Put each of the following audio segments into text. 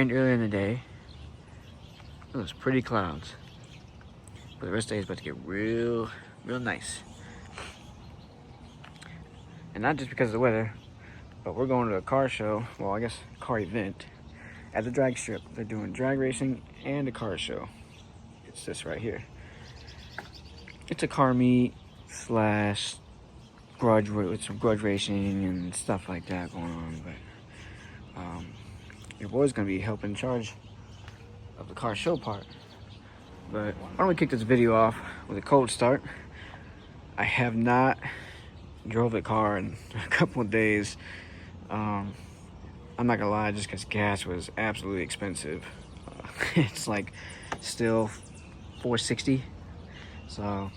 rained earlier in the day. It was pretty clouds. But the rest of the day is about to get real nice. And not just because of the weather, but we're going to a car show. Well, I guess car event at the drag strip. They're doing drag racing and a car show. It's this right here. It's a car meet slash garage with some garage racing and stuff like that going on. But your boy's gonna be helping charge of the car show part. But why don't we kick this video off with a cold start? I have not drove the car in a couple of days. I'm not gonna lie, just because gas was absolutely expensive. It's like still $4.60. So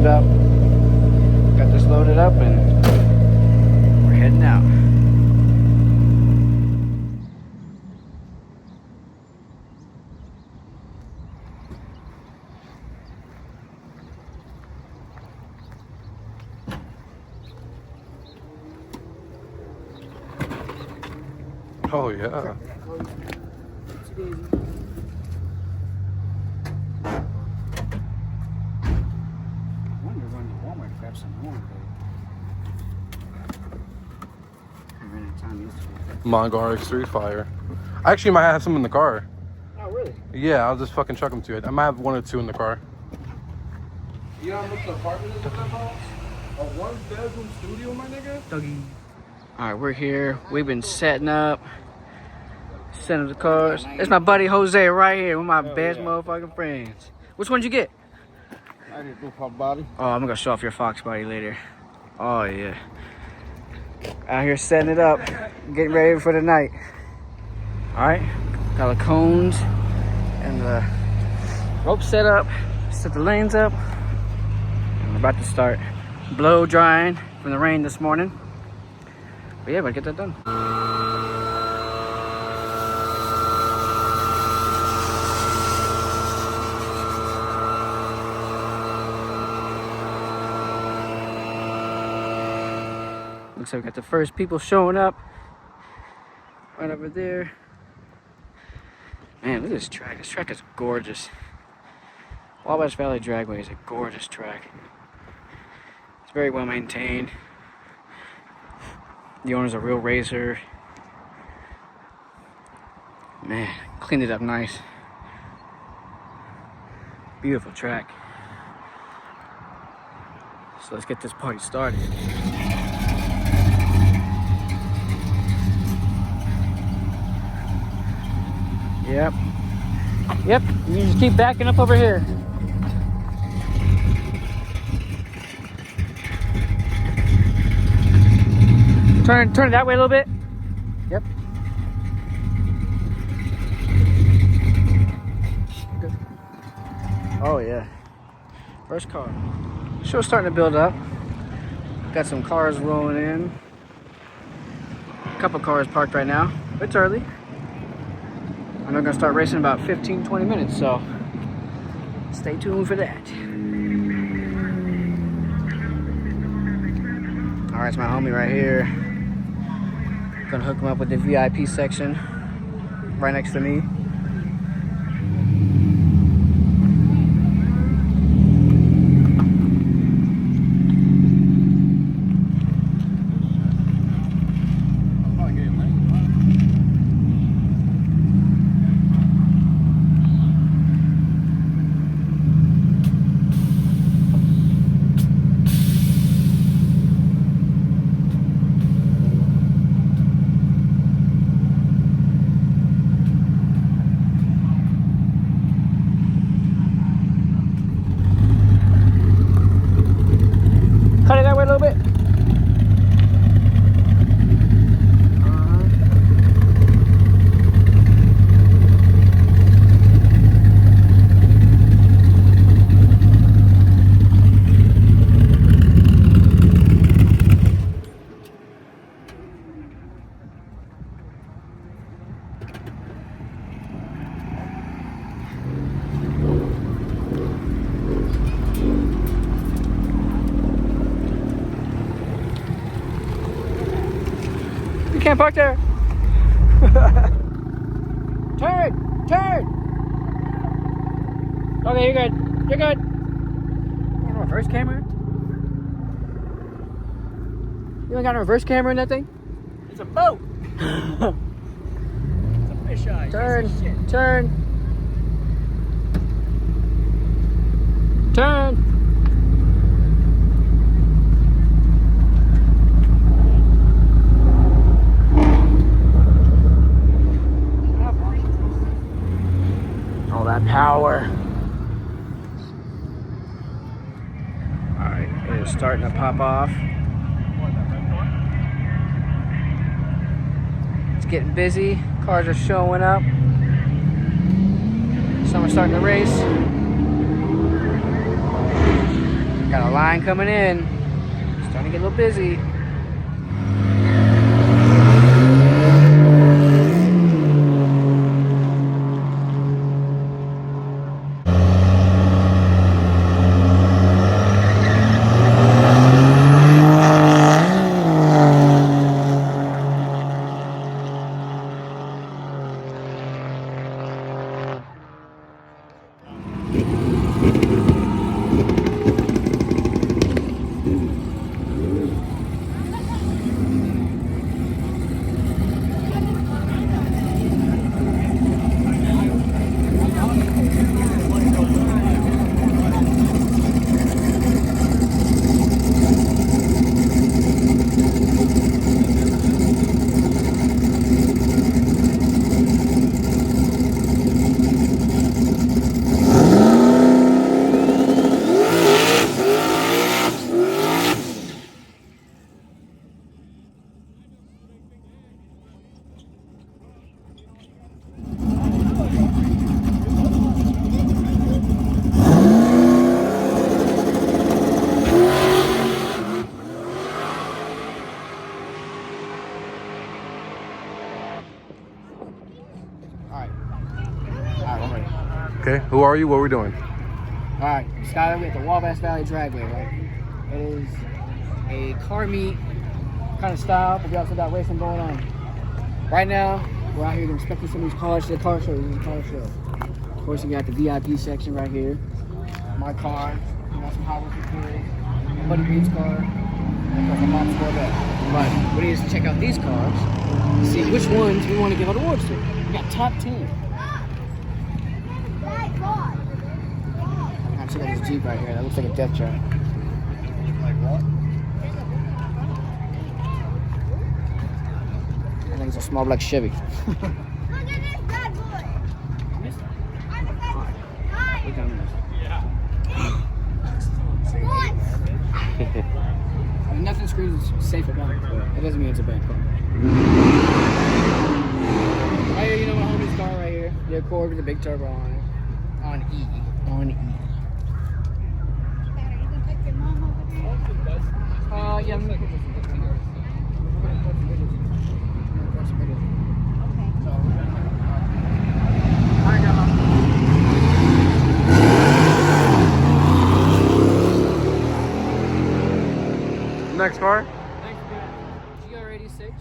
up, got this loaded up, and we're heading out. Oh yeah. Mongo RX3 fire. I actually might have some in the car. Oh, really? Yeah, I'll just fucking chuck them to it. I might have 1 or 2 in the car. You know how much the apartment is in that house? A 1-bedroom studio, my nigga? Dougie. Alright, we're here. We've been setting up the cars. It's my buddy Jose right here. One of my best motherfucking friends. Which one'd you get? I did do Fox body. Oh, I'm gonna show off your Fox body later. Oh, yeah. Out here setting it up, getting ready for the night. All right, got the cones and the rope set up, set the lanes up, and we're about to start blow drying from the rain this morning. But yeah, we'll get that done. Looks like we got the first people showing up right over there. Man, look at this track. This track is gorgeous. Wabash Valley Dragway is a gorgeous track. It's very well maintained. The owner's a real racer. Man, cleaned it up nice. Beautiful track. So let's get this party started. Yep. Yep. You just keep backing up over here. Turn it that way a little bit. Yep. Good. Oh yeah. First car. Show's starting to build up. Got some cars rolling in. A couple cars parked right now. It's early. I'm not gonna start racing in about 15-20 minutes, so stay tuned for that. All right, it's my homie right here. Gonna hook him up with the VIP section right next to me. can't park there. Turn. Okay, you're good. You're good. Reverse camera? You ain't got a reverse camera in that thing? It's a boat. It's a fisheye. Turn. All that power. Alright, it is starting to pop off. It's getting busy. Cars are showing up. Some are starting to race. Got a line coming in. It's starting to get a little busy. Okay, who are you? What are we doing? Alright, Skyler, we're at the Wabash Valley Dragway, right? It is a car meet kind of style, but we also got racing going on. Right now, we're out here inspecting some of these cars to the car show. Of course, we got the VIP section right here. My car, we got some Hot Wheels for kids, my buddy Reed's car, and my mom's Corvette. But we need to check out these cars, see which ones we want to give out awards to. We got top 10. Check out this Jeep right here. That looks like a death trap. Like what? I think it's a small black Chevy. Look at this bad boy. I'm a bad boy. Look at What? I mean, nothing screams safe about it, but it doesn't mean it's a bad car. Right here, you know my homie's car right here. The Accord with the big turbo on it. On E. Yeah, I'm gonna put this in the video. Next car? GR86.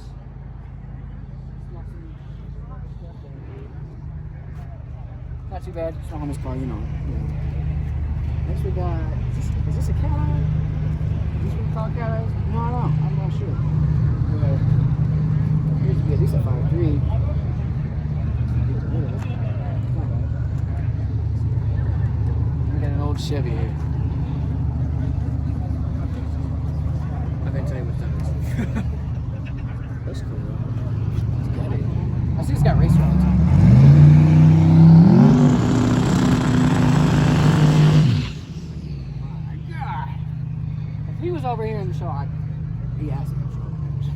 Not too bad. It's not homie's car, you know. Next we got, is this a Cadillac? Is this what we call Cadillacs? No, I don't know. I'm not sure. Appears to be at least a 5.3. We got an old Chevy here. I can tell you what that is. That's cool. It's got it. I see it's got race rods on it. He was over here in the show. He asked me to show.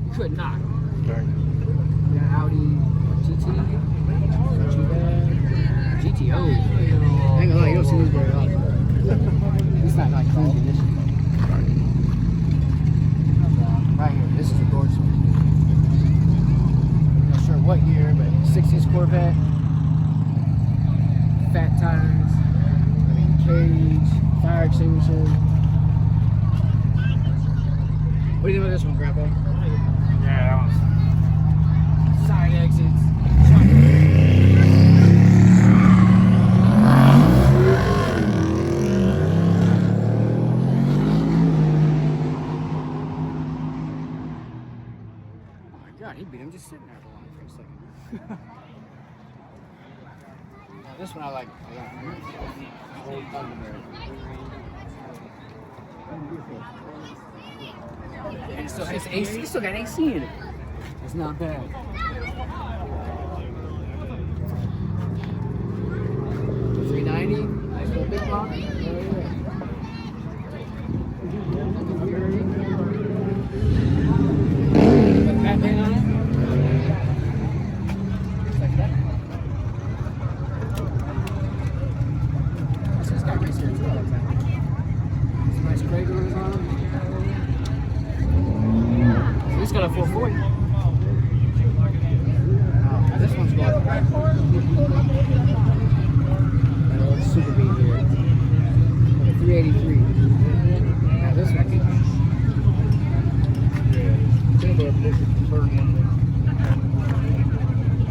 You could not. Okay. We got Audi GT. GTO. I ain't gonna lie, you don't see these very often. It's not like clean condition. Right here, this is a gorgeous one. Not sure what year, but 60s Corvette. Fat tires. Cage. Fire extinguisher. What do you think about this one, Grandpa? Yeah, that was side exits. Oh my god, he beat him just sitting there for a second. Now, this one I like. Old Thunderbird. And it still has AC. It's still got AC in it. It's not bad. $390. Nice little big block. Batman on it. Just like that. This has got nice here too. Some nice Craig doors on them. This got a 440. Oh, this one's going. An old Super Beat here. With a 383. Now this one.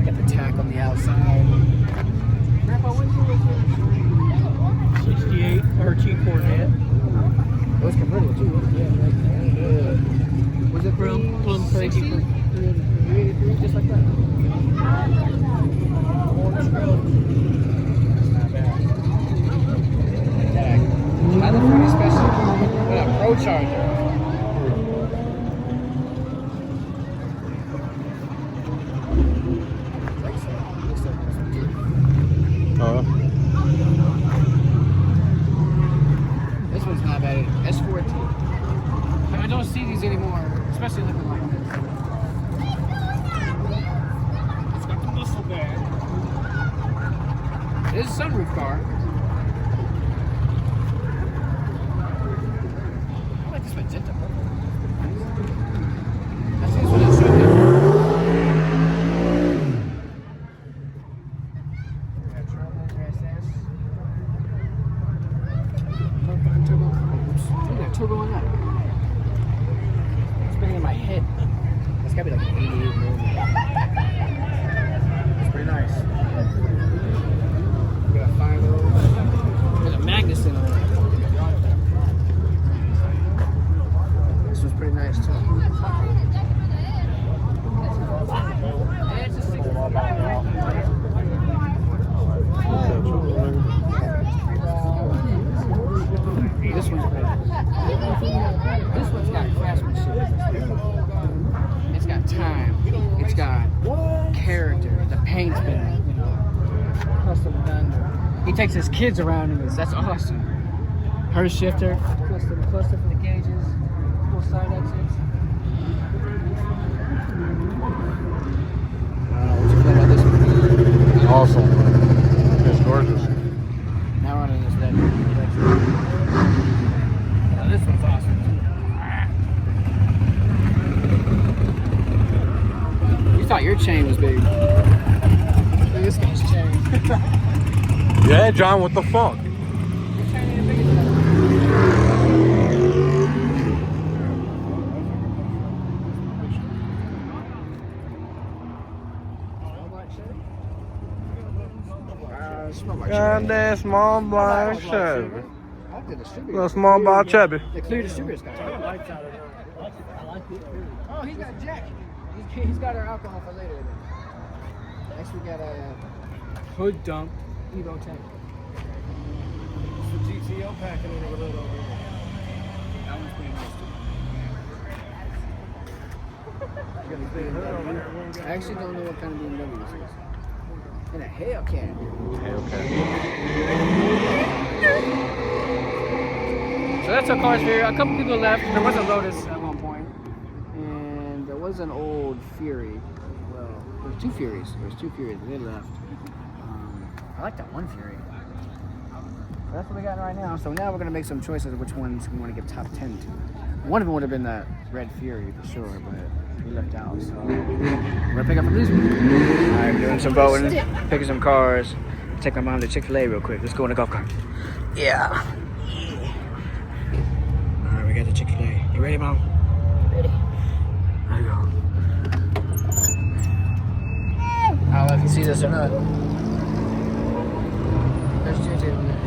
Got the tack on the outside. Grandpa, what is it? 68 RT Corvette. It was convertible too. Was it Plum 60? 383, just like that. That's not bad. I look pretty special. What a Pro Charger. This one's not bad. S14. But I don't see these anymore, especially looking like this. It's got the muscle bag. It is a sunroof car. I like this magenta purple. I see this one in Sunday. Turbo. Oops. Look at that turbo on that. It's spinning in my head. That's gotta be like an 88 millimeter. It's pretty nice. We got 5 of those. There's a Magnus in it. This one's pretty nice too. It's a 6. This one's great. This one's got craftsmanship. It's got time. It's got character. The paint's been, custom done. He takes his kids around in this. That's awesome. Her shifter. Custom for the gauges. Full side exits. What you feel about this one? Awesome. It's gorgeous. Now we're on this deck. This one's awesome. You thought your chain was big. Look at this guy's chain. Yeah, John, what the fuck? Your chain ain't big enough. Small black God, Chevy. that small black Chevy. I like the distributor. Little small black Chevy. The clear distributor's got it. Oh, he's got Jack. He's got our alcohol for later. Next we got a hood dump Evo tank. It's the GTO packing in a little over there. That one's pretty nice too. I actually don't know what kind of BMW this is. And a Hellcat. So that's our cars here. A couple people left. There was a Lotus at one point. And there was an old Fury. Well, there was 2 Furies. There was 2 Furies, but they left. I like that one Fury. So that's what we got right now. So now we're going to make some choices of which ones we want to give top 10 to. One of them would have been that Red Fury for sure, but we left out. So we're going to pick up from this one. Alright, we're doing some voting, picking some cars. Take my mom to Chick-fil-A real quick. Let's go in the golf cart. Yeah. Alright, we got the Chick-fil-A. You ready, Mom? Ready. There you go. a nut. There's JJ over there.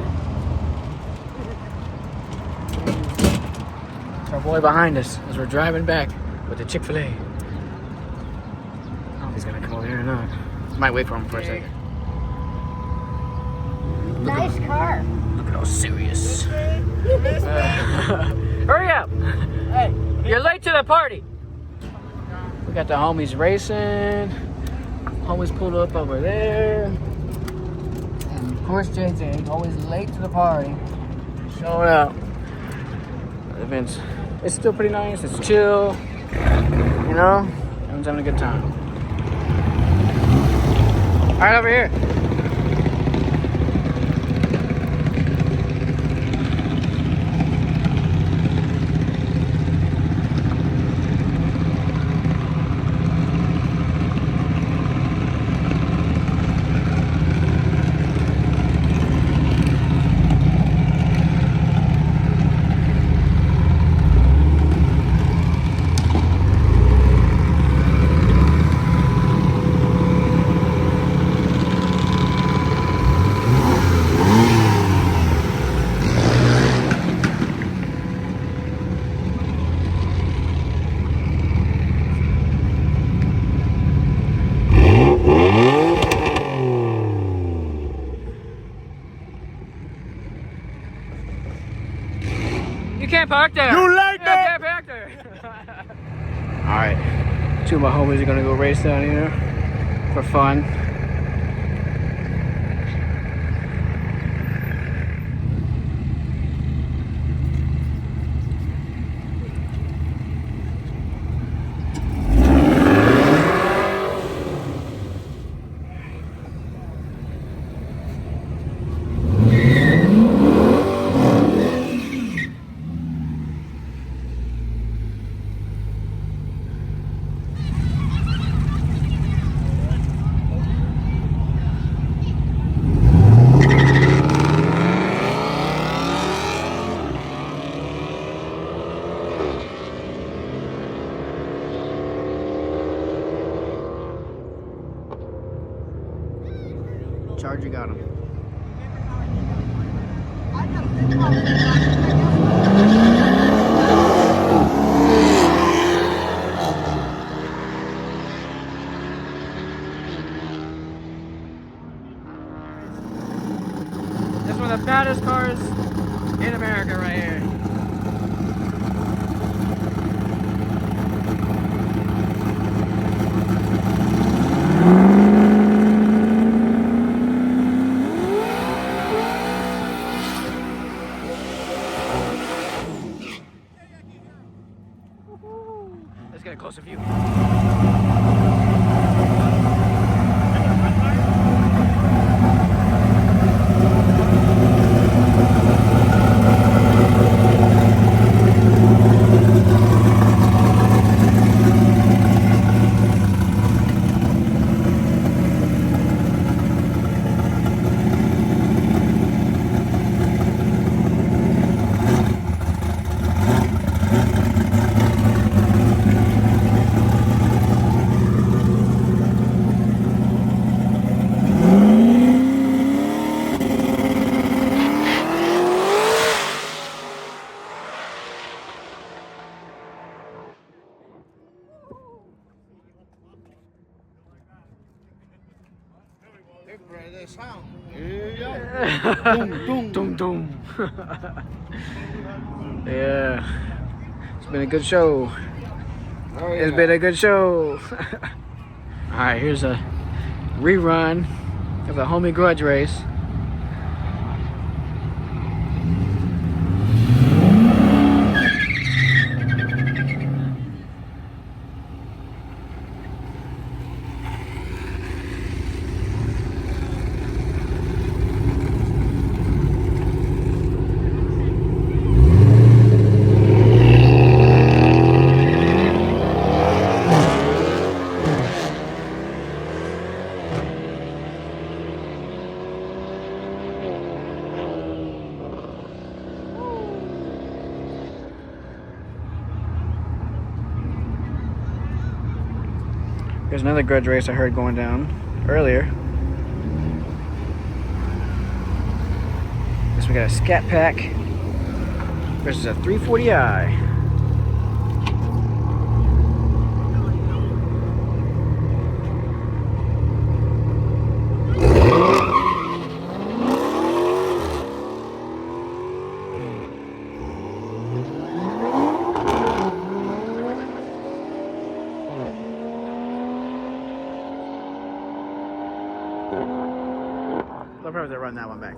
It's our boy behind us as we're driving back with the Chick-fil-A. I don't know if he's gonna come over here or not. Might wait for him for a second. Nice car. Look at how serious. Hurry up! Hey, you're late to the party. We got the homies racing. Homies pulled up over there. And of course JJ, always late to the party. Showing up. The event's, it's still pretty nice. It's chill. You know? Everyone's having a good time. Alright, over here. You can't park there. You like that? Can't park there. All right, two of my homies are gonna go race down here for fun. Charger got him. This is one of the baddest cars in America right here. Let's get a closer view. Doom, doom. Yeah. It's been a good show. Oh, yeah. It's been a good show. Alright, here's a rerun of the homie grudge race. There's another grudge race I heard going down earlier. got a Scat Pack versus a 340i. I'll probably run that one back.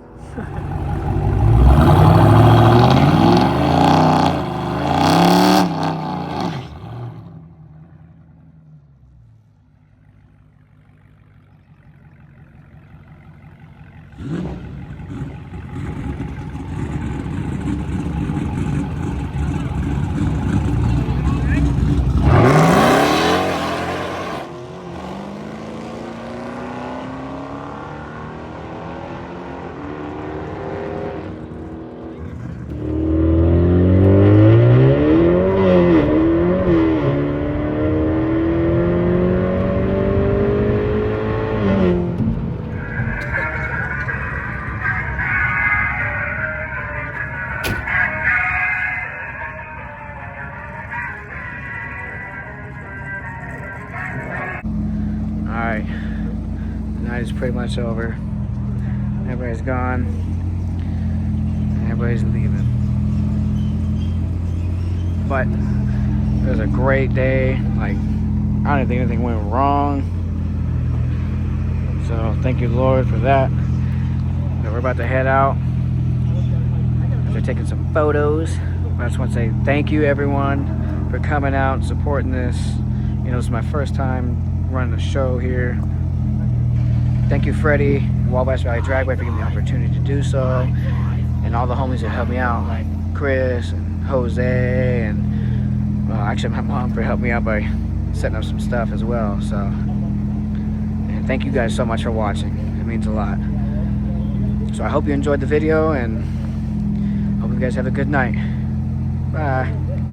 Alright, the night is pretty much over. Everybody's gone. And everybody's leaving. But it was a great day. Like, I don't think anything went wrong. So thank you, Lord, for that. But we're about to head out. After taking some photos. I just want to say thank you, everyone, for coming out and supporting this. You know, this is my first time running a show here. Thank you, Freddie, Wabash Valley Dragway, for giving me the opportunity to do so, and all the homies that helped me out, like Chris and Jose, and actually my mom for helping me out by setting up some stuff as well. So, and thank you guys so much for watching. It means a lot. So I hope you enjoyed the video, and hope you guys have a good night. Bye.